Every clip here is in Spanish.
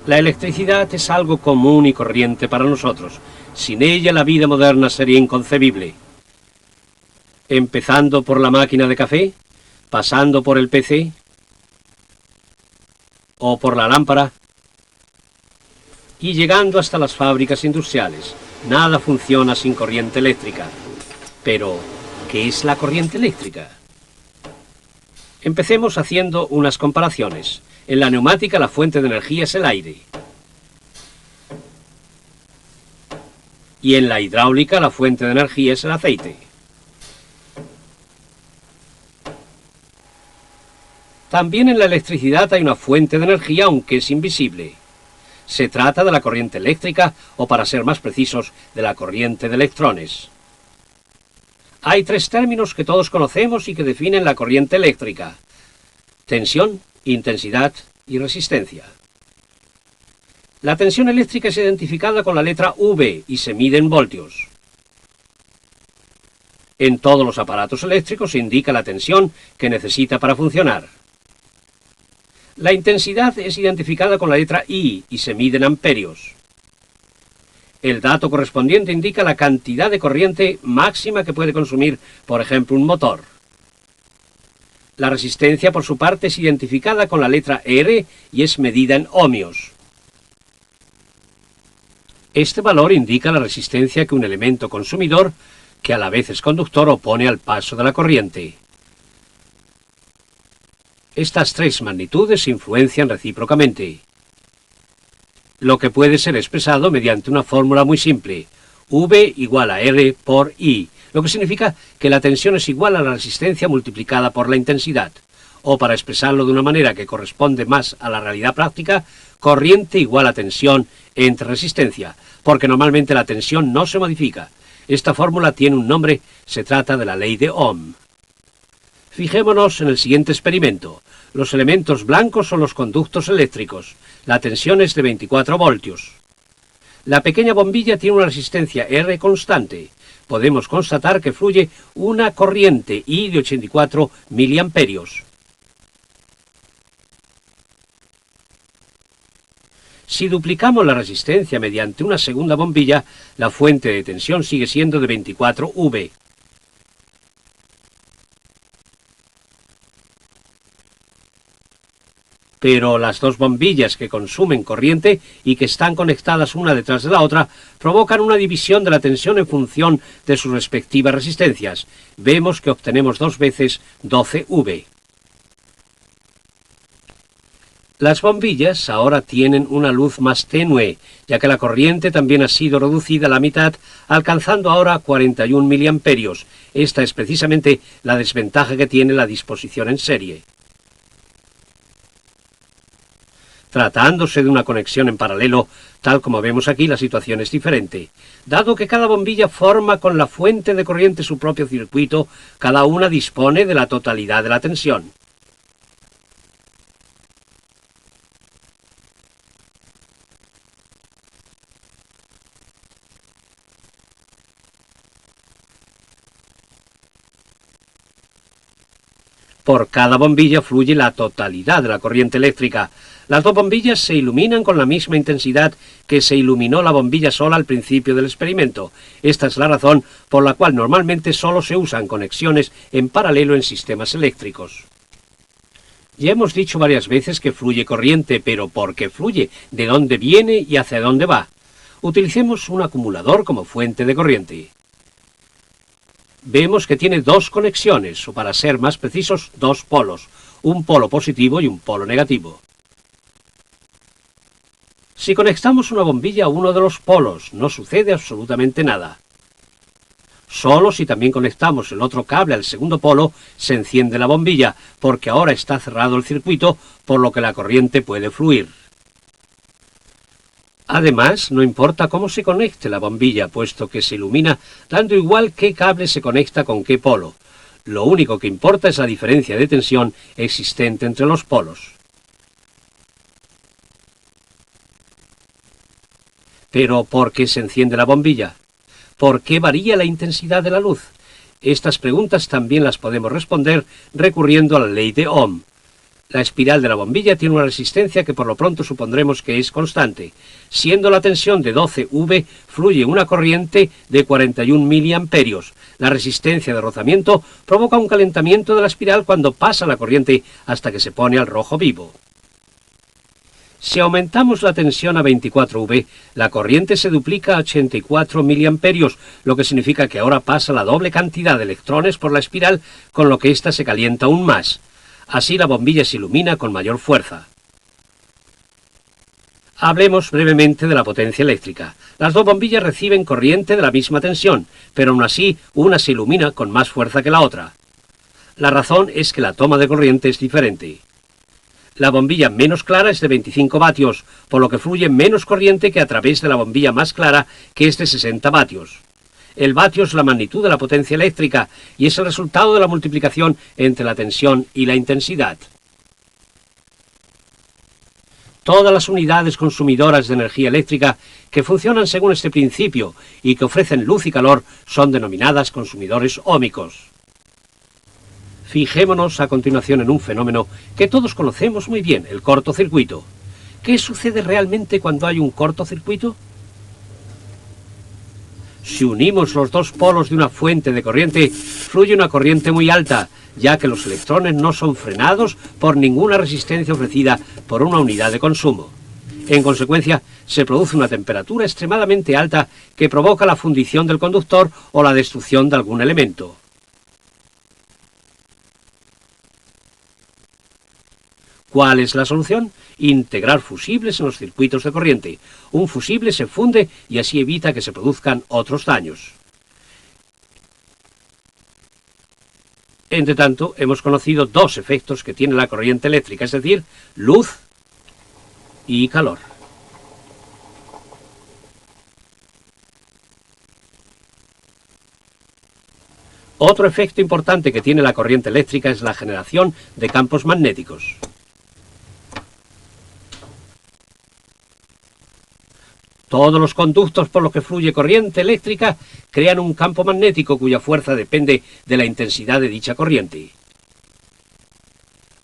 La electricidad es algo común y corriente para nosotros. Sin ella la vida moderna sería inconcebible. Empezando por la máquina de café, pasando por el PC o por la lámpara y llegando hasta las fábricas industriales. Nada funciona sin corriente eléctrica. Pero, ¿qué es la corriente eléctrica? Empecemos haciendo unas comparaciones. En la neumática la fuente de energía es el aire. Y en la hidráulica la fuente de energía es el aceite. También en la electricidad hay una fuente de energía, aunque es invisible. Se trata de la corriente eléctrica, o para ser más precisos, de la corriente de electrones. Hay tres términos que todos conocemos y que definen la corriente eléctrica: tensión, intensidad y resistencia. La tensión eléctrica es identificada con la letra V y se mide en voltios. En todos los aparatos eléctricos se indica la tensión que necesita para funcionar. La intensidad es identificada con la letra I y se mide en amperios. El dato correspondiente indica la cantidad de corriente máxima que puede consumir, por ejemplo, un motor. La resistencia, por su parte, es identificada con la letra R y es medida en ohmios. Este valor indica la resistencia que un elemento consumidor, que a la vez es conductor, opone al paso de la corriente. Estas tres magnitudes se influencian recíprocamente, lo que puede ser expresado mediante una fórmula muy simple: V igual a R por I, lo que significa que la tensión es igual a la resistencia multiplicada por la intensidad, o para expresarlo de una manera que corresponde más a la realidad práctica, corriente igual a tensión entre resistencia, porque normalmente la tensión no se modifica. Esta fórmula tiene un nombre, se trata de la ley de Ohm. Fijémonos en el siguiente experimento. Los elementos blancos son los conductos eléctricos. La tensión es de 24 voltios. La pequeña bombilla tiene una resistencia R constante. Podemos constatar que fluye una corriente I de 84 miliamperios. Si duplicamos la resistencia mediante una segunda bombilla, la fuente de tensión sigue siendo de 24 V. Pero las dos bombillas que consumen corriente y que están conectadas una detrás de la otra provocan una división de la tensión en función de sus respectivas resistencias. Vemos que obtenemos 2 veces 12 V. Las bombillas ahora tienen una luz más tenue, ya que la corriente también ha sido reducida a la mitad, alcanzando ahora 41 miliamperios. Esta es precisamente la desventaja que tiene la disposición en serie. Tratándose de una conexión en paralelo, tal como vemos aquí, la situación es diferente. Dado que cada bombilla forma con la fuente de corriente su propio circuito, cada una dispone de la totalidad de la tensión. Por cada bombilla fluye la totalidad de la corriente eléctrica. Las dos bombillas se iluminan con la misma intensidad que se iluminó la bombilla sola al principio del experimento. Esta es la razón por la cual normalmente solo se usan conexiones en paralelo en sistemas eléctricos. Ya hemos dicho varias veces que fluye corriente, pero ¿por qué fluye? ¿De dónde viene y hacia dónde va? Utilicemos un acumulador como fuente de corriente. Vemos que tiene dos conexiones, o para ser más precisos, dos polos, un polo positivo y un polo negativo. Si conectamos una bombilla a uno de los polos, no sucede absolutamente nada. Solo si también conectamos el otro cable al segundo polo, se enciende la bombilla, porque ahora está cerrado el circuito, por lo que la corriente puede fluir. Además, no importa cómo se conecte la bombilla, puesto que se ilumina dando igual qué cable se conecta con qué polo. Lo único que importa es la diferencia de tensión existente entre los polos. Pero, ¿por qué se enciende la bombilla? ¿Por qué varía la intensidad de la luz? Estas preguntas también las podemos responder recurriendo a la ley de Ohm. La espiral de la bombilla tiene una resistencia que por lo pronto supondremos que es constante. Siendo la tensión de 12 V, fluye una corriente de 41 miliamperios. La resistencia de rozamiento provoca un calentamiento de la espiral cuando pasa la corriente hasta que se pone al rojo vivo. Si aumentamos la tensión a 24 V, la corriente se duplica a 84 miliamperios, lo que significa que ahora pasa la doble cantidad de electrones por la espiral, con lo que ésta se calienta aún más. Así la bombilla se ilumina con mayor fuerza. Hablemos brevemente de la potencia eléctrica. Las dos bombillas reciben corriente de la misma tensión, pero aún así una se ilumina con más fuerza que la otra. La razón es que la toma de corriente es diferente. La bombilla menos clara es de 25 vatios, por lo que fluye menos corriente que a través de la bombilla más clara, que es de 60 vatios. El vatio es la magnitud de la potencia eléctrica y es el resultado de la multiplicación entre la tensión y la intensidad. Todas las unidades consumidoras de energía eléctrica que funcionan según este principio y que ofrecen luz y calor son denominadas consumidores óhmicos. Fijémonos a continuación en un fenómeno que todos conocemos muy bien, el cortocircuito. ¿Qué sucede realmente cuando hay un cortocircuito? Si unimos los dos polos de una fuente de corriente, fluye una corriente muy alta, ya que los electrones no son frenados por ninguna resistencia ofrecida por una unidad de consumo. En consecuencia, se produce una temperatura extremadamente alta que provoca la fundición del conductor o la destrucción de algún elemento. ¿Cuál es la solución? Integrar fusibles en los circuitos de corriente. Un fusible se funde y así evita que se produzcan otros daños. Entre tanto, hemos conocido dos efectos que tiene la corriente eléctrica, es decir, luz y calor. Otro efecto importante que tiene la corriente eléctrica es la generación de campos magnéticos. Todos los conductos por los que fluye corriente eléctrica crean un campo magnético cuya fuerza depende de la intensidad de dicha corriente.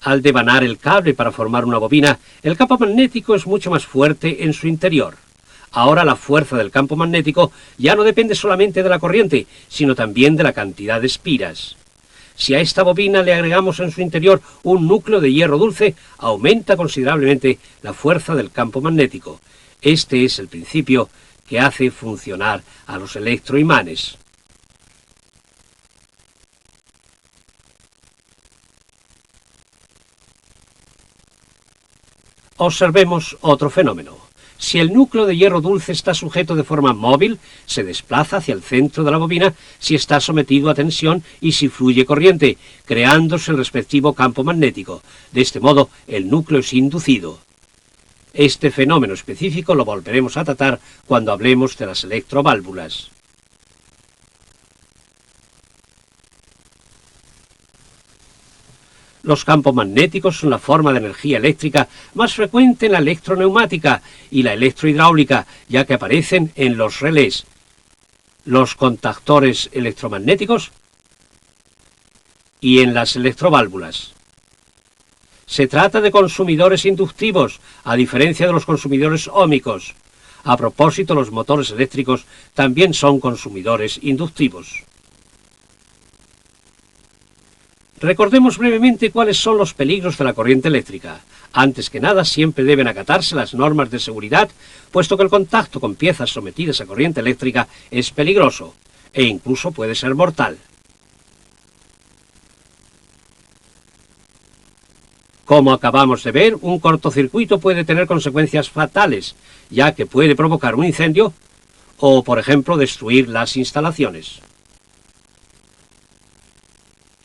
Al devanar el cable para formar una bobina, el campo magnético es mucho más fuerte en su interior. Ahora la fuerza del campo magnético ya no depende solamente de la corriente, sino también de la cantidad de espiras. Si a esta bobina le agregamos en su interior un núcleo de hierro dulce, aumenta considerablemente la fuerza del campo magnético. Este es el principio que hace funcionar a los electroimanes. Observemos otro fenómeno. Si el núcleo de hierro dulce está sujeto de forma móvil, se desplaza hacia el centro de la bobina si está sometido a tensión y si fluye corriente, creándose el respectivo campo magnético. De este modo, el núcleo es inducido. Este fenómeno específico lo volveremos a tratar cuando hablemos de las electroválvulas. Los campos magnéticos son la forma de energía eléctrica más frecuente en la electroneumática y la electrohidráulica, ya que aparecen en los relés, los contactores electromagnéticos y en las electroválvulas. Se trata de consumidores inductivos, a diferencia de los consumidores óhmicos. A propósito, los motores eléctricos también son consumidores inductivos. Recordemos brevemente cuáles son los peligros de la corriente eléctrica. Antes que nada, siempre deben acatarse las normas de seguridad, puesto que el contacto con piezas sometidas a corriente eléctrica es peligroso, e incluso puede ser mortal. Como acabamos de ver, un cortocircuito puede tener consecuencias fatales, ya que puede provocar un incendio o, por ejemplo, destruir las instalaciones.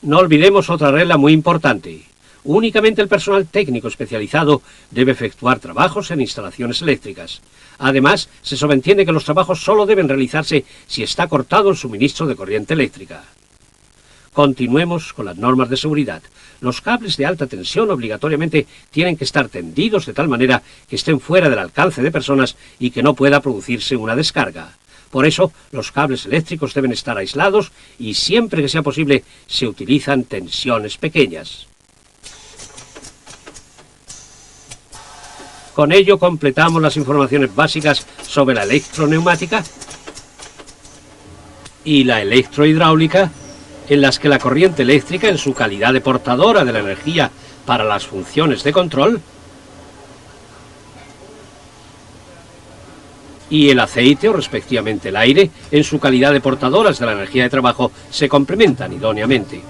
No olvidemos otra regla muy importante. Únicamente el personal técnico especializado debe efectuar trabajos en instalaciones eléctricas. Además, se sobreentiende que los trabajos solo deben realizarse si está cortado el suministro de corriente eléctrica. Continuemos con las normas de seguridad. Los cables de alta tensión obligatoriamente tienen que estar tendidos de tal manera que estén fuera del alcance de personas y que no pueda producirse una descarga. Por eso, los cables eléctricos deben estar aislados y siempre que sea posible se utilizan tensiones pequeñas. Con ello completamos las informaciones básicas sobre la electroneumática y la electrohidráulica, en las que la corriente eléctrica, en su calidad de portadora de la energía para las funciones de control, y el aceite, o respectivamente el aire, en su calidad de portadoras de la energía de trabajo, se complementan idóneamente.